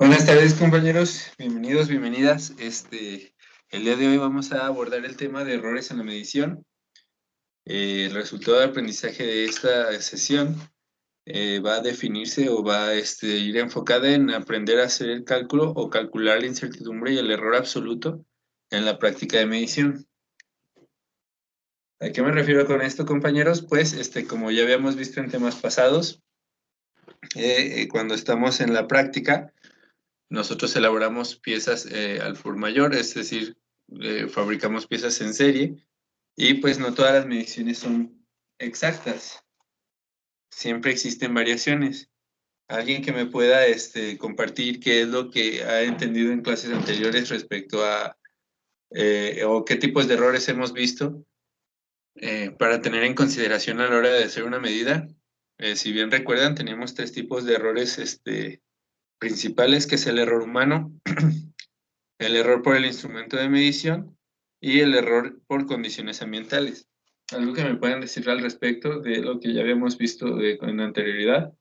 Buenas tardes, compañeros. Bienvenidos, bienvenidas. El día de hoy vamos a abordar el tema de errores en la medición. El resultado de aprendizaje de esta sesión va a definirse o va a ir enfocada en aprender a hacer el cálculo o calcular la incertidumbre y el error absoluto en la práctica de medición. ¿A qué me refiero con esto, compañeros? Pues, como ya habíamos visto en temas pasados, cuando estamos en la práctica, nosotros elaboramos piezas al por mayor, es decir, fabricamos piezas en serie y pues no todas las mediciones son exactas. Siempre existen variaciones. Alguien que me pueda compartir qué es lo que ha entendido en clases anteriores respecto a o qué tipos de errores hemos visto para tener en consideración a la hora de hacer una medida. Si bien recuerdan, teníamos tres tipos de errores principales, que es el error humano, el error por el instrumento de medición y el error por condiciones ambientales. ¿Algo que me puedan decir al respecto de lo que ya habíamos visto con anterioridad?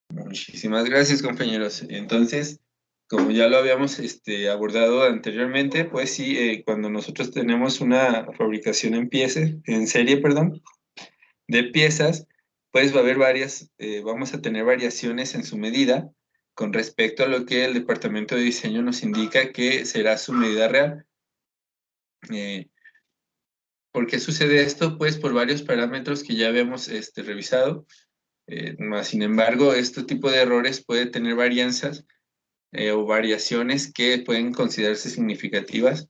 Muchísimas gracias, compañeros. Entonces, como ya lo habíamos abordado anteriormente, pues sí, cuando nosotros tenemos una fabricación en serie, perdón, de piezas, pues va a haber vamos a tener variaciones en su medida con respecto a lo que el departamento de diseño nos indica que será su medida real. Eh, ¿Por qué sucede esto? Pues por varios parámetros que ya habíamos revisado. Sin embargo, este tipo de errores puede tener varianzas o variaciones que pueden considerarse significativas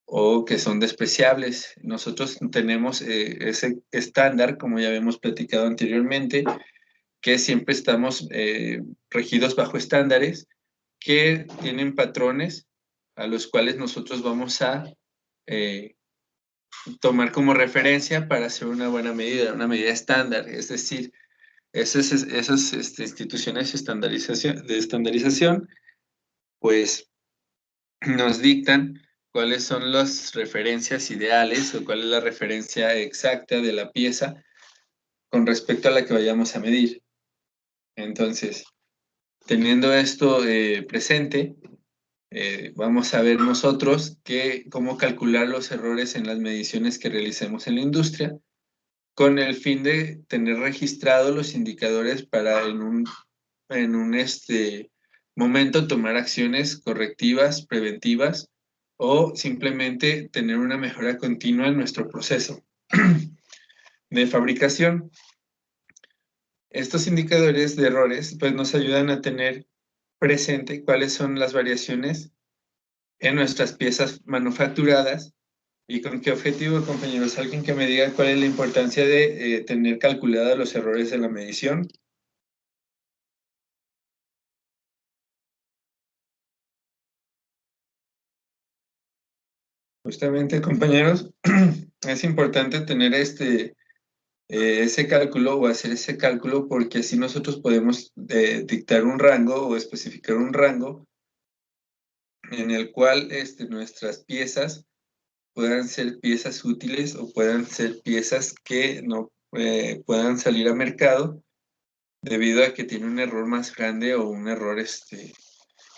o que son despreciables. Nosotros tenemos ese estándar, como ya habíamos platicado anteriormente, que siempre estamos regidos bajo estándares que tienen patrones a los cuales nosotros vamos a eh, tomar como referencia para hacer una buena medida, una medida estándar. Es decir, esas instituciones de estandarización, pues nos dictan cuáles son las referencias ideales o cuál es la referencia exacta de la pieza con respecto a la que vayamos a medir. Entonces, teniendo esto presente, vamos a ver nosotros cómo calcular los errores en las mediciones que realicemos en la industria, con el fin de tener registrados los indicadores para en un momento tomar acciones correctivas, preventivas, o simplemente tener una mejora continua en nuestro proceso de fabricación. Estos indicadores de errores pues, nos ayudan a tener presente cuáles son las variaciones en nuestras piezas manufacturadas. ¿Y con qué objetivo, compañeros? ¿Alguien que me diga cuál es la importancia de tener calculados los errores en la medición? Justamente, compañeros, es importante tener ese cálculo o hacer ese cálculo porque así nosotros podemos dictar un rango o especificar un rango en el cual nuestras piezas puedan ser piezas útiles o puedan ser piezas que no puedan salir a mercado debido a que tiene un error más grande o un error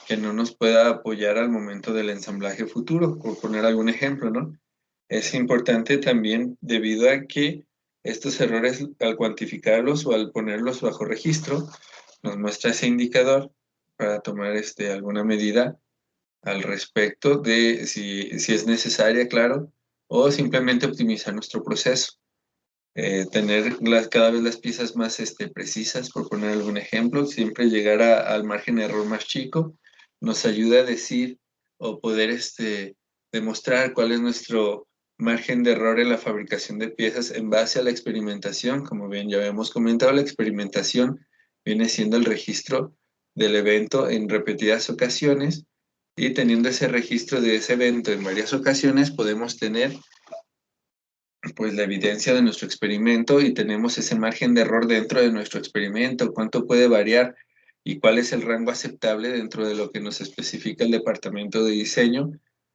que no nos pueda apoyar al momento del ensamblaje futuro, por poner algún ejemplo, ¿no? Es importante también debido a que estos errores, al cuantificarlos o al ponerlos bajo registro, nos muestra ese indicador para tomar alguna medida al respecto de si es necesaria, claro, o simplemente optimizar nuestro proceso. Tener cada vez las piezas más precisas, por poner algún ejemplo, siempre llegar al margen de error más chico, nos ayuda a decir o poder demostrar cuál es nuestro margen de error en la fabricación de piezas en base a la experimentación. Como bien ya habíamos comentado, la experimentación viene siendo el registro del evento en repetidas ocasiones y teniendo ese registro de ese evento en varias ocasiones podemos tener pues la evidencia de nuestro experimento y tenemos ese margen de error dentro de nuestro experimento, cuánto puede variar y cuál es el rango aceptable dentro de lo que nos especifica el departamento de diseño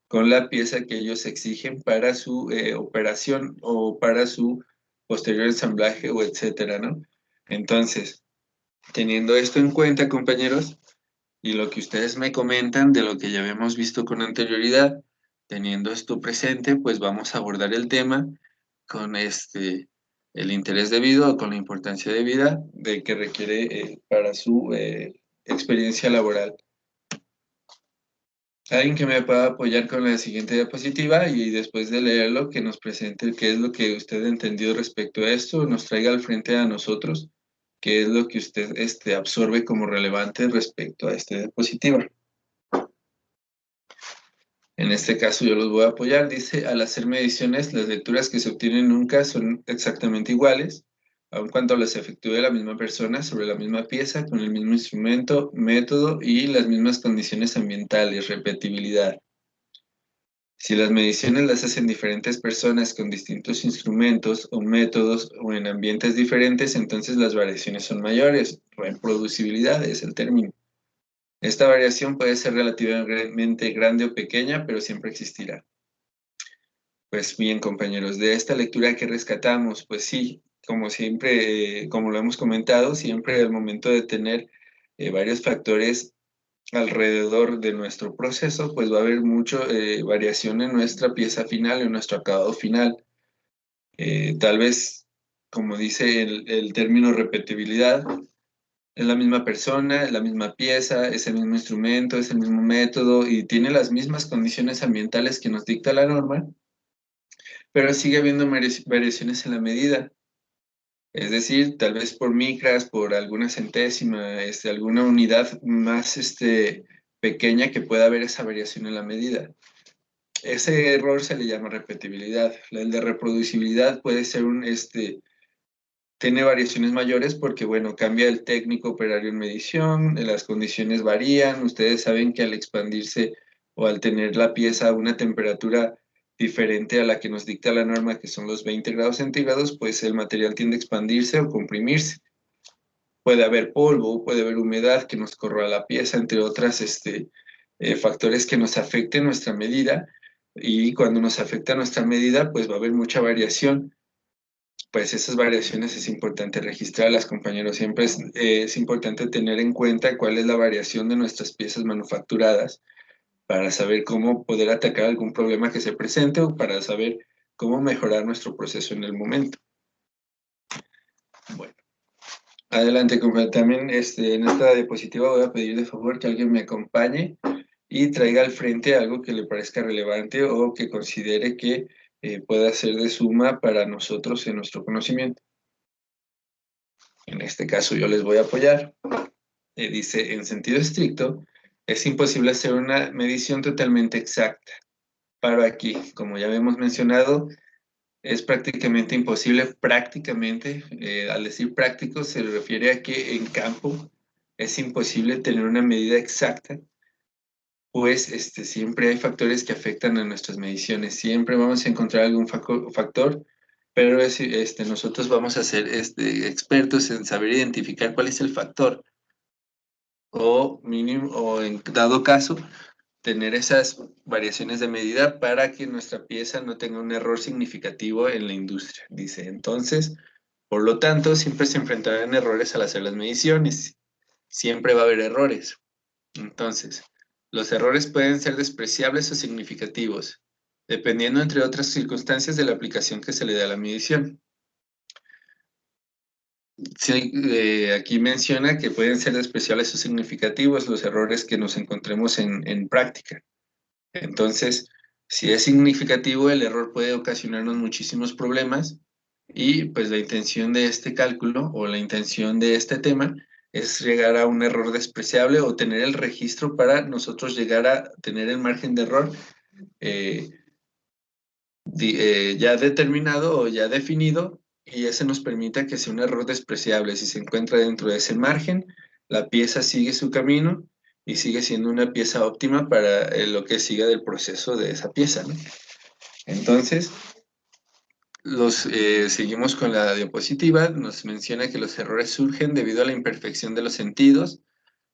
con la pieza que ellos exigen para su operación o para su posterior ensamblaje o etcétera, ¿no? Entonces, teniendo esto en cuenta, compañeros, y lo que ustedes me comentan de lo que ya habíamos visto con anterioridad, teniendo esto presente, pues vamos a abordar el tema con el interés debido o con la importancia debida de que requiere para su experiencia laboral. Alguien que me pueda apoyar con la siguiente diapositiva y después de leerlo que nos presente qué es lo que usted entendió respecto a esto, nos traiga al frente a nosotros qué es lo que usted absorbe como relevante respecto a esta diapositiva. En este caso yo los voy a apoyar. Dice, al hacer mediciones, las lecturas que se obtienen nunca son exactamente iguales, aun cuando las efectúe la misma persona sobre la misma pieza, con el mismo instrumento, método y las mismas condiciones ambientales, repetibilidad. Si las mediciones las hacen diferentes personas con distintos instrumentos o métodos o en ambientes diferentes, entonces las variaciones son mayores. Reproducibilidad es el término. Esta variación puede ser relativamente grande o pequeña, pero siempre existirá. Pues bien, compañeros, de esta lectura que rescatamos, pues sí, como siempre, como lo hemos comentado, siempre al momento de tener varios factores alrededor de nuestro proceso, pues va a haber mucha variación en nuestra pieza final, en nuestro acabado final. Tal vez, como dice el término repetibilidad, es la misma persona, es la misma pieza, es el mismo instrumento, es el mismo método y tiene las mismas condiciones ambientales que nos dicta la norma, pero sigue habiendo variaciones en la medida. Es decir, tal vez por micras, por alguna centésima, alguna unidad más pequeña que pueda haber esa variación en la medida. Ese error se le llama repetibilidad. El de reproducibilidad puede ser tiene variaciones mayores porque, bueno, cambia el técnico operario en medición, las condiciones varían. Ustedes saben que al expandirse o al tener la pieza a una temperatura diferente a la que nos dicta la norma, que son los 20 grados centígrados, pues el material tiende a expandirse o comprimirse. Puede haber polvo, puede haber humedad que nos corroa la pieza, entre otras factores que nos afecten nuestra medida. Y cuando nos afecta nuestra medida, pues va a haber mucha variación. Pues esas variaciones es importante registrarlas, compañeros. Siempre es importante tener en cuenta cuál es la variación de nuestras piezas manufacturadas para saber cómo poder atacar algún problema que se presente o para saber cómo mejorar nuestro proceso en el momento. Bueno, adelante, compañero. También en esta diapositiva voy a pedir de favor que alguien me acompañe y traiga al frente algo que le parezca relevante o que considere que pueda ser de suma para nosotros en nuestro conocimiento. En este caso yo les voy a apoyar. Dice, en sentido estricto, es imposible hacer una medición totalmente exacta. Paro aquí, como ya hemos mencionado, es prácticamente imposible, prácticamente, al decir práctico se refiere a que en campo es imposible tener una medida exacta, pues siempre hay factores que afectan a nuestras mediciones, siempre vamos a encontrar algún factor, pero nosotros vamos a ser expertos en saber identificar cuál es el factor, o mínimo, o en dado caso, tener esas variaciones de medida para que nuestra pieza no tenga un error significativo en la industria. Dice, entonces, por lo tanto, siempre se enfrentarán errores al hacer las mediciones. Siempre va a haber errores. Entonces, los errores pueden ser despreciables o significativos, dependiendo, entre otras circunstancias, de la aplicación que se le da a la medición. Sí, aquí menciona que pueden ser despreciables o significativos los errores que nos encontremos en práctica. Entonces, si es significativo, el error puede ocasionarnos muchísimos problemas y pues la intención de este cálculo o la intención de este tema es llegar a un error despreciable o tener el registro para nosotros llegar a tener el margen de error ya determinado o ya definido y ese nos permita que sea un error despreciable. Si se encuentra dentro de ese margen, la pieza sigue su camino y sigue siendo una pieza óptima para lo que siga del proceso de esa pieza, ¿no? Entonces, seguimos con la diapositiva. Nos menciona que los errores surgen debido a la imperfección de los sentidos,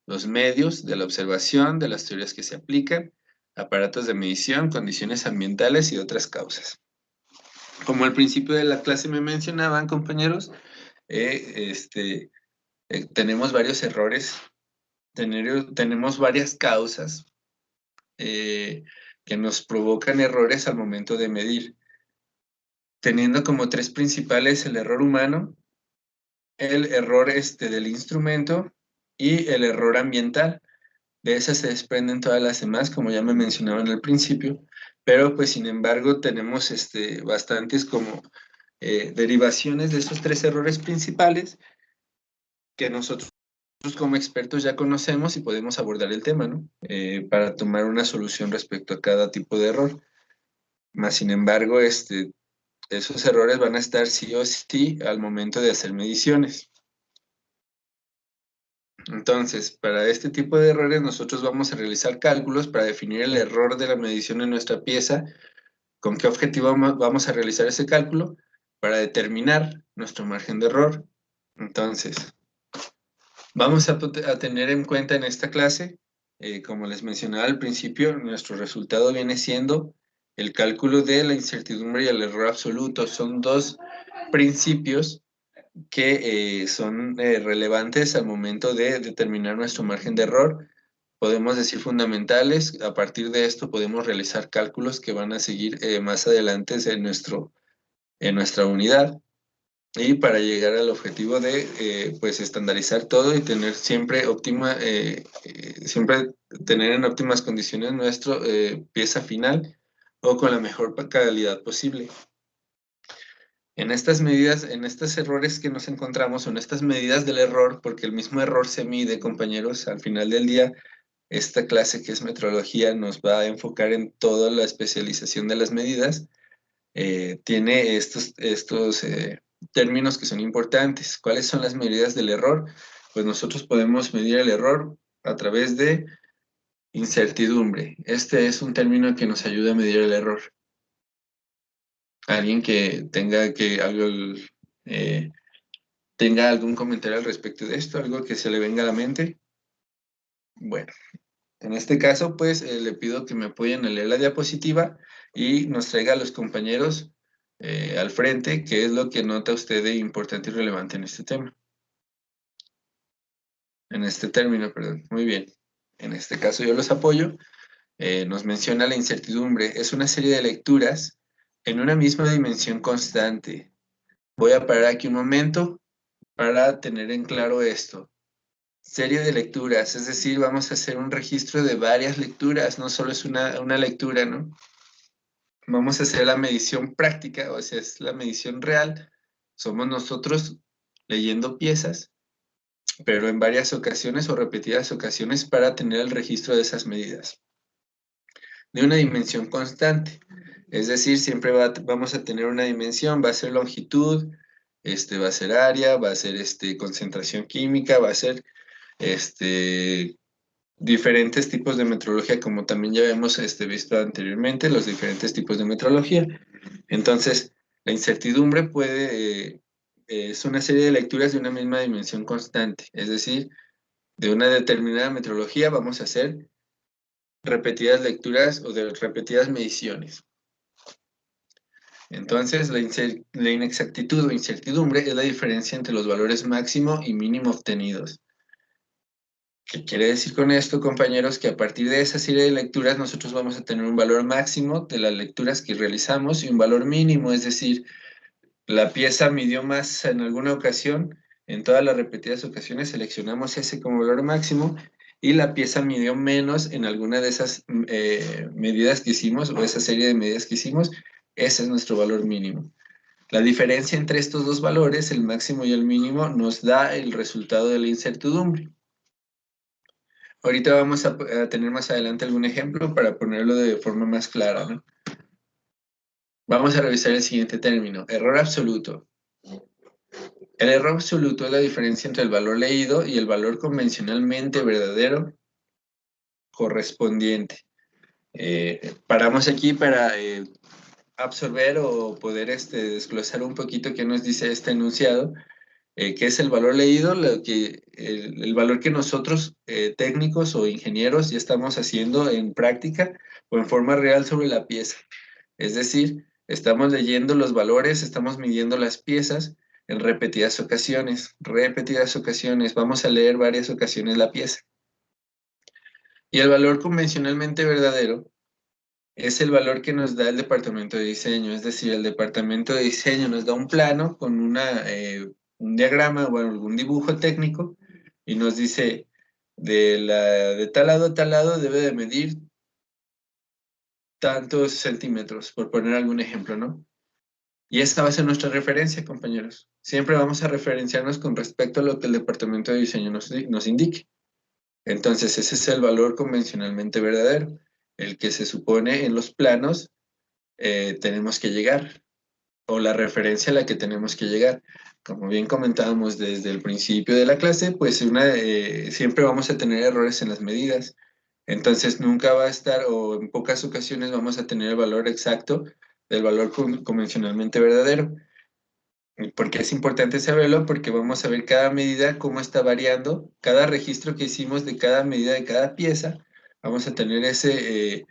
los medios, de la observación, de las teorías que se aplican, aparatos de medición, condiciones ambientales y otras causas. Como al principio de la clase me mencionaban, compañeros, tenemos varios errores, tenemos varias causas que nos provocan errores al momento de medir, teniendo como tres principales el error humano, el error del instrumento y el error ambiental. De esas se desprenden todas las demás, como ya me mencionaban al principio, pero pues sin embargo tenemos bastantes como derivaciones de esos tres errores principales que nosotros como expertos ya conocemos y podemos abordar el tema, ¿no? Para tomar una solución respecto a cada tipo de error. Más sin embargo, esos errores van a estar sí o sí al momento de hacer mediciones. Entonces, para este tipo de errores nosotros vamos a realizar cálculos para definir el error de la medición en nuestra pieza, con qué objetivo vamos a realizar ese cálculo, para determinar nuestro margen de error. Entonces, vamos a tener en cuenta en esta clase, como les mencionaba al principio, nuestro resultado viene siendo el cálculo de la incertidumbre y el error absoluto. Son dos principios que son relevantes al momento de determinar nuestro margen de error. Podemos decir fundamentales, a partir de esto podemos realizar cálculos que van a seguir más adelante en nuestra unidad. Y para llegar al objetivo de pues estandarizar todo y tener siempre siempre tener en óptimas condiciones nuestra pieza final o con la mejor calidad posible. En estas medidas, en estos errores que nos encontramos, o en estas medidas del error, porque el mismo error se mide, compañeros, al final del día, esta clase que es metrología nos va a enfocar en toda la especialización de las medidas, tiene estos términos que son importantes. ¿Cuáles son las medidas del error? Pues nosotros podemos medir el error a través de incertidumbre. Este es un término que nos ayuda a medir el error. Alguien que eh, tenga algún comentario al respecto de esto, algo que se le venga a la mente. Bueno, en este caso, pues le pido que me apoyen a leer la diapositiva y nos traiga a los compañeros al frente qué es lo que nota usted de importante y relevante en este tema. En este término, perdón. Muy bien. En este caso yo los apoyo. Nos menciona la incertidumbre. Es una serie de lecturas en una misma dimensión constante. Voy a parar aquí un momento para tener en claro esto. Serie de lecturas, es decir, vamos a hacer un registro de varias lecturas, no solo es una lectura, ¿no? Vamos a hacer la medición práctica, o sea, es la medición real. Somos nosotros leyendo piezas, pero en varias ocasiones o repetidas ocasiones para tener el registro de esas medidas. De una dimensión constante, es decir, siempre vamos a tener una dimensión, va a ser longitud, va a ser área, va a ser concentración química, va a ser diferentes tipos de metrología, como también ya hemos visto anteriormente, los diferentes tipos de metrología. Entonces, la incertidumbre es una serie de lecturas de una misma dimensión constante, es decir, de una determinada metrología vamos a hacer repetidas lecturas o de repetidas mediciones. Entonces, la inexactitud o incertidumbre es la diferencia entre los valores máximo y mínimo obtenidos. ¿Qué quiere decir con esto, compañeros? Que a partir de esa serie de lecturas nosotros vamos a tener un valor máximo de las lecturas que realizamos y un valor mínimo, es decir, la pieza midió más en alguna ocasión, en todas las repetidas ocasiones seleccionamos ese como valor máximo y la pieza midió menos en alguna de esas medidas que hicimos o esa serie de medidas que hicimos, ese es nuestro valor mínimo. La diferencia entre estos dos valores, el máximo y el mínimo, nos da el resultado de la incertidumbre. Ahorita vamos a tener más adelante algún ejemplo para ponerlo de forma más clara, ¿no? Vamos a revisar el siguiente término, error absoluto. El error absoluto es la diferencia entre el valor leído y el valor convencionalmente verdadero correspondiente. Paramos aquí para absorber o poder desglosar un poquito qué nos dice este enunciado. ¿Qué es el valor leído? El valor que nosotros, técnicos o ingenieros, ya estamos haciendo en práctica o en forma real sobre la pieza. Es decir, Estamos leyendo los valores, estamos midiendo las piezas en repetidas ocasiones. Vamos a leer varias ocasiones la pieza. Y el valor convencionalmente verdadero es el valor que nos da el departamento de diseño. Es decir, el departamento de diseño nos da un plano con un diagrama o algún dibujo técnico y nos dice de tal lado a tal lado debe de medir tantos centímetros, por poner algún ejemplo, ¿no? Y esta va a ser nuestra referencia, compañeros. Siempre vamos a referenciarnos con respecto a lo que el departamento de diseño nos indique. Entonces, ese es el valor convencionalmente verdadero, el que se supone en los planos tenemos que llegar, o la referencia a la que tenemos que llegar. Como bien comentábamos desde el principio de la clase, pues siempre vamos a tener errores en las medidas. Entonces nunca va a estar, o en pocas ocasiones vamos a tener el valor exacto del valor convencionalmente verdadero. ¿Por qué es importante saberlo? Porque vamos a ver cada medida, cómo está variando, cada registro que hicimos de cada medida de cada pieza, vamos a tener ese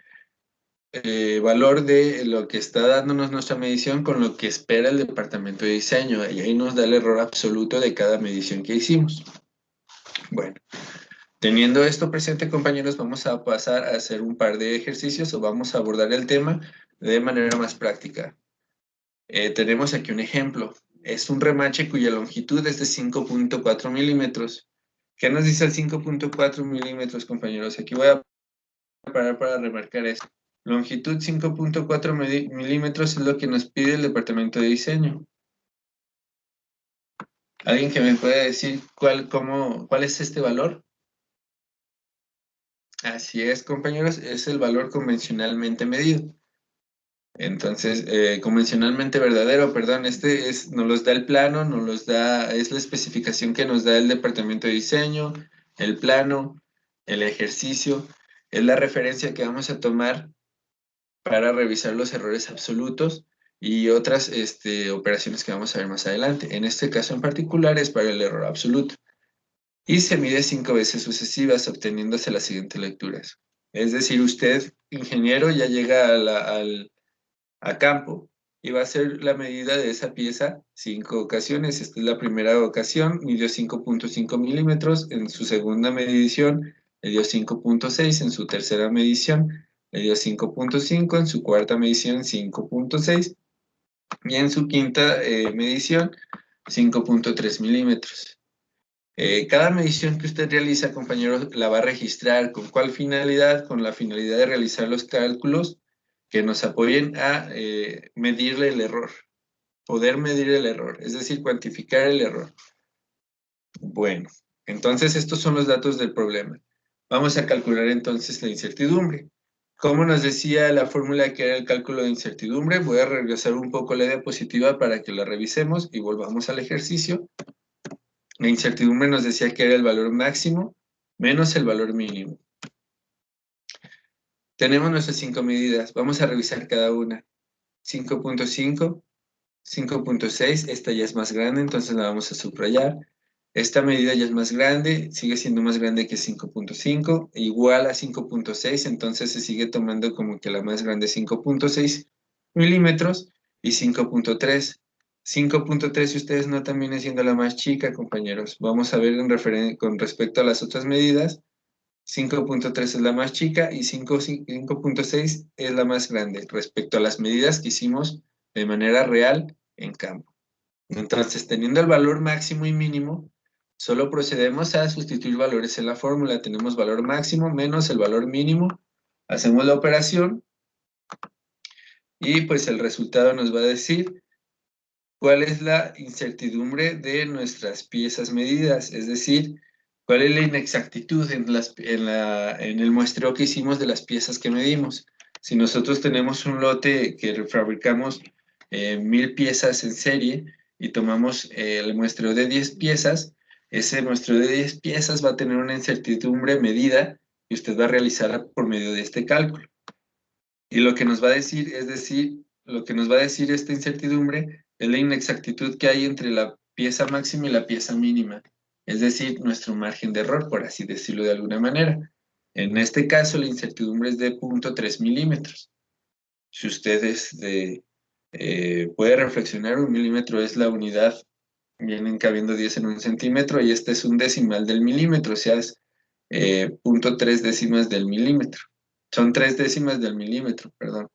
valor de lo que está dándonos nuestra medición con lo que espera el departamento de diseño, y ahí nos da el error absoluto de cada medición que hicimos. Bueno, teniendo esto presente, compañeros, vamos a pasar a hacer un par de ejercicios o vamos a abordar el tema de manera más práctica. Tenemos aquí un ejemplo. Es un remache cuya longitud es de 5.4 milímetros. ¿Qué nos dice el 5.4 milímetros, compañeros? Aquí voy a parar para remarcar esto. Longitud 5.4 milímetros es lo que nos pide el departamento de diseño. ¿Alguien que me pueda decir cuál es este valor? Así es, compañeros, es el valor convencionalmente medido. Entonces, convencionalmente verdadero, perdón, nos los da el plano, es la especificación que nos da el departamento de diseño, el plano, el ejercicio, es la referencia que vamos a tomar para revisar los errores absolutos y otras operaciones que vamos a ver más adelante. En este caso en particular es para el error absoluto. Y se mide 5 veces sucesivas, obteniéndose las siguientes lecturas. Es decir, usted, ingeniero, ya llega a campo y va a hacer la medida de esa pieza 5 ocasiones. Esta es la primera ocasión, midió 5.5 milímetros. En su segunda medición, le dio 5.6. En su tercera medición, le dio 5.5. En su cuarta medición, 5.6. Y en su quinta medición, 5.3 milímetros. Cada medición que usted realiza, compañeros, la va a registrar. ¿Con cuál finalidad? Con la finalidad de realizar los cálculos que nos apoyen a medirle el error, poder medir el error, es decir, cuantificar el error. Bueno, entonces estos son los datos del problema. Vamos a calcular entonces la incertidumbre. Como nos decía la fórmula que era el cálculo de incertidumbre, voy a regresar un poco la diapositiva para que la revisemos y volvamos al ejercicio. La incertidumbre nos decía que era el valor máximo menos el valor mínimo. Tenemos nuestras 5 medidas, vamos a revisar cada una. 5.5, 5.6, esta ya es más grande, entonces la vamos a subrayar. Esta medida ya es más grande, sigue siendo más grande que 5.5, igual a 5.6, entonces se sigue tomando como que la más grande 5.6 milímetros y 5.3. 5.3, si ustedes notan, viene siendo la más chica, compañeros. Vamos a ver con respecto a las otras medidas. 5.3 es la más chica y 5.6 es la más grande respecto a las medidas que hicimos de manera real en campo. Entonces, teniendo el valor máximo y mínimo, solo procedemos a sustituir valores en la fórmula. Tenemos valor máximo menos el valor mínimo. Hacemos la operación y pues el resultado nos va a decir cuál es la incertidumbre de nuestras piezas medidas, es decir, cuál es la inexactitud en el muestreo que hicimos de las piezas que medimos. Si nosotros tenemos un lote que fabricamos 1000 piezas en serie y tomamos el muestreo de 10 piezas, ese muestreo de 10 piezas va a tener una incertidumbre medida y usted va a realizar por medio de este cálculo. Y lo que nos va a decir, lo que nos va a decir esta incertidumbre es la inexactitud que hay entre la pieza máxima y la pieza mínima, es decir, nuestro margen de error, por así decirlo de alguna manera. En este caso, la incertidumbre es de 0.3 milímetros. Si usted puede reflexionar. Un milímetro es la unidad, vienen cabiendo 10 en un centímetro, y este es un decimal del milímetro, o sea, es 0.3 décimas del milímetro. Son 3 décimas del milímetro, perdón.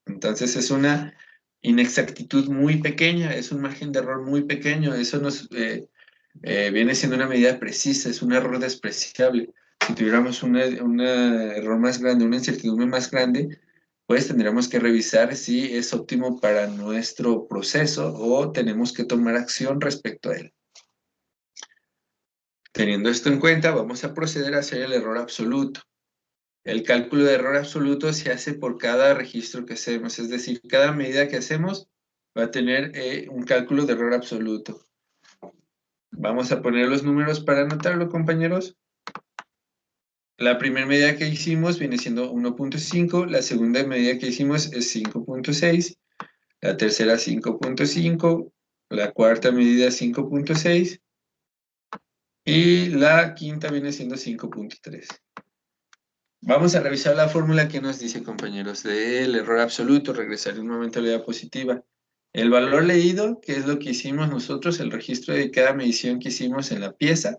Entonces es una inexactitud muy pequeña, es un margen de error muy pequeño. Eso nos viene siendo una medida precisa, es un error despreciable. Si tuviéramos un error más grande, una incertidumbre más grande, pues tendríamos que revisar si es óptimo para nuestro proceso o tenemos que tomar acción respecto a él. Teniendo esto en cuenta, vamos a proceder a hacer el error absoluto. El cálculo de error absoluto se hace por cada registro que hacemos, es decir, cada medida que hacemos va a tener un cálculo de error absoluto. Vamos a poner los números para anotarlo, compañeros. La primera medida que hicimos viene siendo 1.5, la segunda medida que hicimos es 5.6, la tercera 5.5, la cuarta medida 5.6 y la quinta viene siendo 5.3. Vamos a revisar la fórmula que nos dice, compañeros, del error absoluto. Regresar un momento a la diapositiva. El valor leído, que es lo que hicimos nosotros, el registro de cada medición que hicimos en la pieza,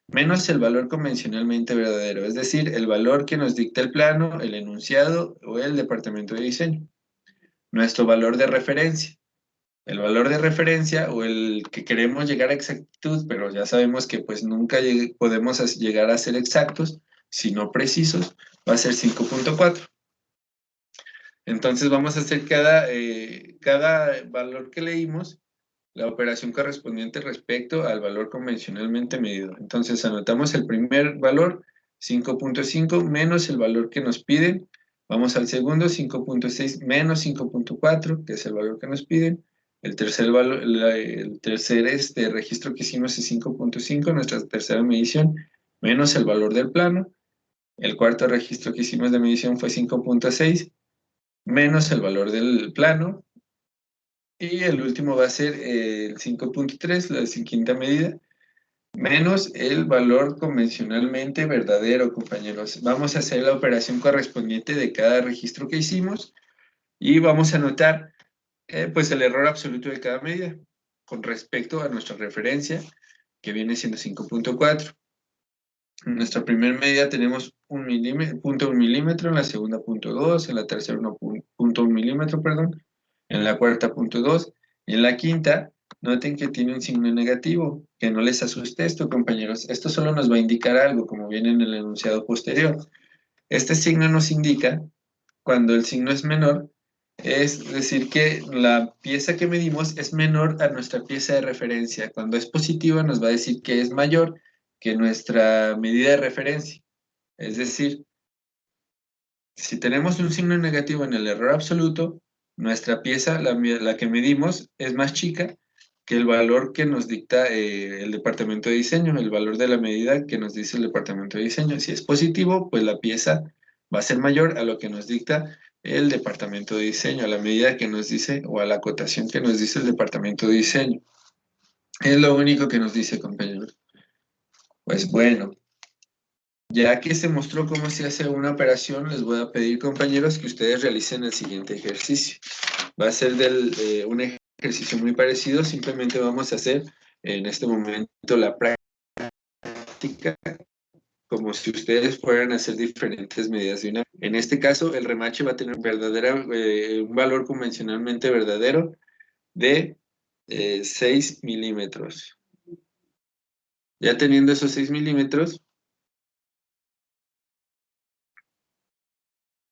menos el valor convencionalmente verdadero, es decir, el valor que nos dicta el plano, el enunciado o el departamento de diseño. Nuestro valor de referencia. El valor de referencia o el que queremos llegar a exactitud, pero ya sabemos que pues nunca podemos llegar a ser exactos, sino precisos, va a ser 5.4. Entonces vamos a hacer cada valor que leímos, la operación correspondiente respecto al valor convencionalmente medido. Entonces anotamos el primer valor, 5.5 menos el valor que nos piden. Vamos al segundo, 5.6 menos 5.4, que es el valor que nos piden. El tercer registro que hicimos es 5.5, nuestra tercera medición, menos el valor del plano. El cuarto registro que hicimos de medición fue 5.6, menos el valor del plano. Y el último va a ser el 5.3, la quinta medida, menos el valor convencionalmente verdadero, compañeros. Vamos a hacer la operación correspondiente de cada registro que hicimos y vamos a anotar pues el error absoluto de cada medida con respecto a nuestra referencia, que viene siendo 5.4. En nuestra primera medida tenemos 1 milímetro, en la segunda 0.2, en la tercera 1.1 milímetro, perdón, en la cuarta 0.2, y en la quinta, noten que tiene un signo negativo, que no les asuste esto, compañeros. Esto solo nos va a indicar algo, como viene en el enunciado posterior. Este signo nos indica, cuando el signo es menor, es decir que la pieza que medimos es menor a nuestra pieza de referencia. Cuando es positiva nos va a decir que es mayor que nuestra medida de referencia. Es decir, si tenemos un signo negativo en el error absoluto, nuestra pieza, la que medimos, es más chica que el valor que nos dicta el departamento de diseño, el valor de la medida que nos dice el departamento de diseño. Si es positivo, pues la pieza va a ser mayor a lo que nos dicta el departamento de diseño, a la medida que nos dice o a la acotación que nos dice el departamento de diseño. Es lo único que nos dice, compañeros. Pues bueno, ya que se mostró cómo se hace una operación, les voy a pedir, compañeros, que ustedes realicen el siguiente ejercicio. Va a ser un ejercicio muy parecido, simplemente vamos a hacer en este momento la práctica como si ustedes fueran a hacer diferentes medidas de una. En este caso, el remache va a tener un valor convencionalmente verdadero de 6 milímetros. Ya teniendo esos 6 milímetros,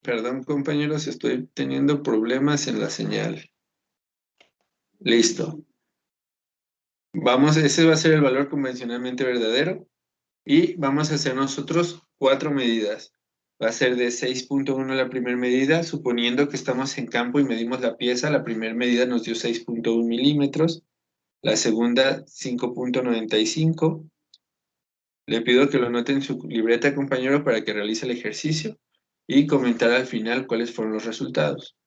perdón, compañeros, estoy teniendo problemas en la señal. Listo. Ese va a ser el valor convencionalmente verdadero. Y vamos a hacer nosotros 4 medidas. Va a ser de 6.1 la primera medida, suponiendo que estamos en campo y medimos la pieza. La primera medida nos dio 6.1 milímetros. La segunda, 5.95. Le pido que lo anoten en su libreta, compañero, para que realice el ejercicio y comentar al final cuáles fueron los resultados.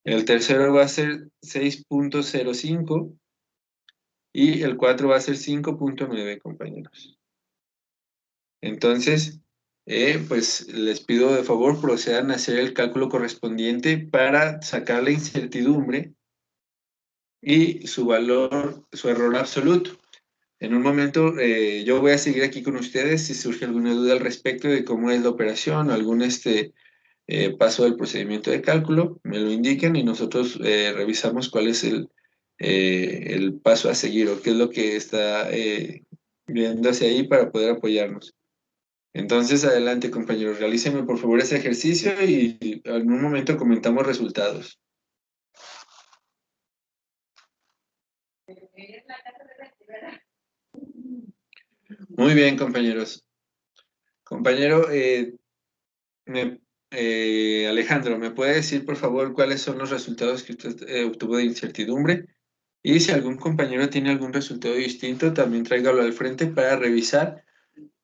El tercero va a ser 6.05 y el 4 va a ser 5.9, compañeros. Entonces, pues les pido de favor procedan a hacer el cálculo correspondiente para sacar la incertidumbre y su valor, su error absoluto. En un momento yo voy a seguir aquí con ustedes si surge alguna duda al respecto de cómo es la operación o algún paso del procedimiento de cálculo, me lo indiquen y nosotros revisamos cuál es el paso a seguir o qué es lo que está viéndose ahí para poder apoyarnos. Entonces, adelante, compañeros, realícenme por favor ese ejercicio y en un momento comentamos resultados. Muy bien, compañeros. Compañero, Alejandro, ¿me puede decir por favor cuáles son los resultados que usted obtuvo de incertidumbre? Y si algún compañero tiene algún resultado distinto, también tráigalo al frente para revisar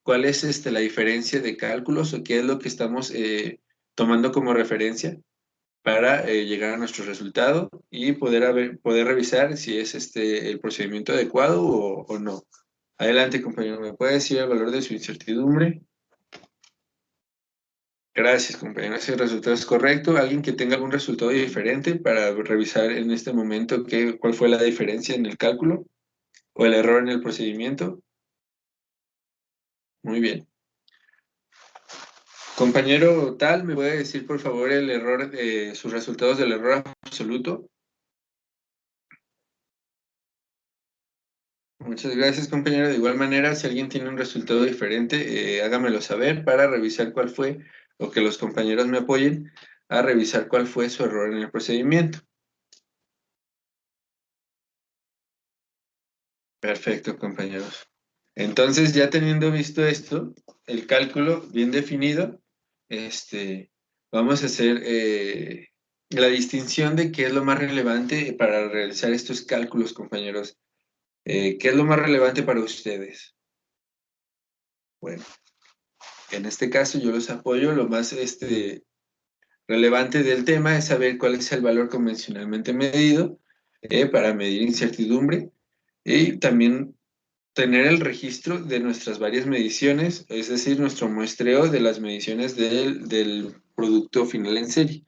cuál es la diferencia de cálculos o qué es lo que estamos tomando como referencia para llegar a nuestro resultado y poder revisar si es el procedimiento adecuado o no. Adelante, compañero, ¿me puede decir el valor de su incertidumbre? Gracias, compañero. Ese resultado es correcto. ¿Alguien que tenga algún resultado diferente para revisar en este momento cuál fue la diferencia en el cálculo o el error en el procedimiento? Muy bien. Compañero tal, ¿me puede decir por favor el error, sus resultados del error absoluto? Muchas gracias, compañero. De igual manera, si alguien tiene un resultado diferente, hágamelo saber para revisar cuál fue, o que los compañeros me apoyen a revisar cuál fue su error en el procedimiento. Perfecto, compañeros. Entonces, ya teniendo visto esto, el cálculo bien definido, vamos a hacer la distinción de qué es lo más relevante para realizar estos cálculos, compañeros. ¿Qué es lo más relevante para ustedes? Bueno, en este caso yo los apoyo. Lo más relevante del tema es saber cuál es el valor convencionalmente medido para medir incertidumbre y también tener el registro de nuestras varias mediciones, es decir, nuestro muestreo de las mediciones del producto final en serie.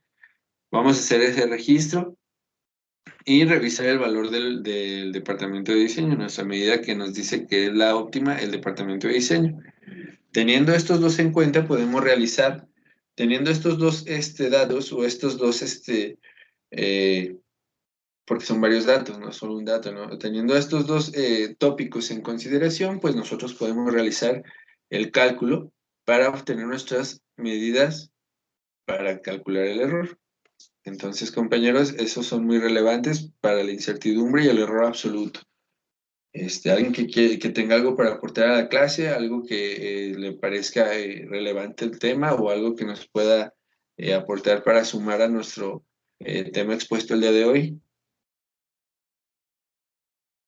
Vamos a hacer ese registro y revisar el valor del departamento de diseño, nuestra medida que nos dice que es la óptima, el departamento de diseño. Teniendo estos dos en cuenta, podemos realizar, teniendo estos dos datos o estos dos, porque son varios datos, no solo un dato, ¿no? Teniendo estos dos tópicos en consideración, pues nosotros podemos realizar el cálculo para obtener nuestras medidas para calcular el error. Entonces, compañeros, esos son muy relevantes para la incertidumbre y el error absoluto. Alguien que tenga algo para aportar a la clase, algo que le parezca relevante el tema o algo que nos pueda aportar para sumar a nuestro tema expuesto el día de hoy.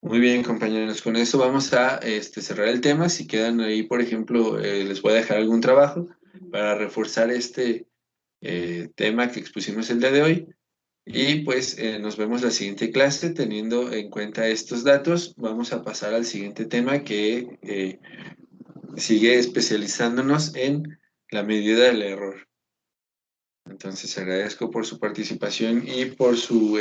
Muy bien, compañeros, con eso vamos a cerrar el tema. Si quedan ahí, por ejemplo, les voy a dejar algún trabajo para reforzar este tema que expusimos el día de hoy. Y pues nos vemos la siguiente clase. Teniendo en cuenta estos datos, vamos a pasar al siguiente tema que sigue especializándonos en la medida del error. Entonces agradezco por su participación y por su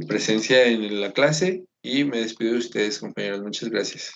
presencia en la clase y me despido de ustedes, compañeros. Muchas gracias.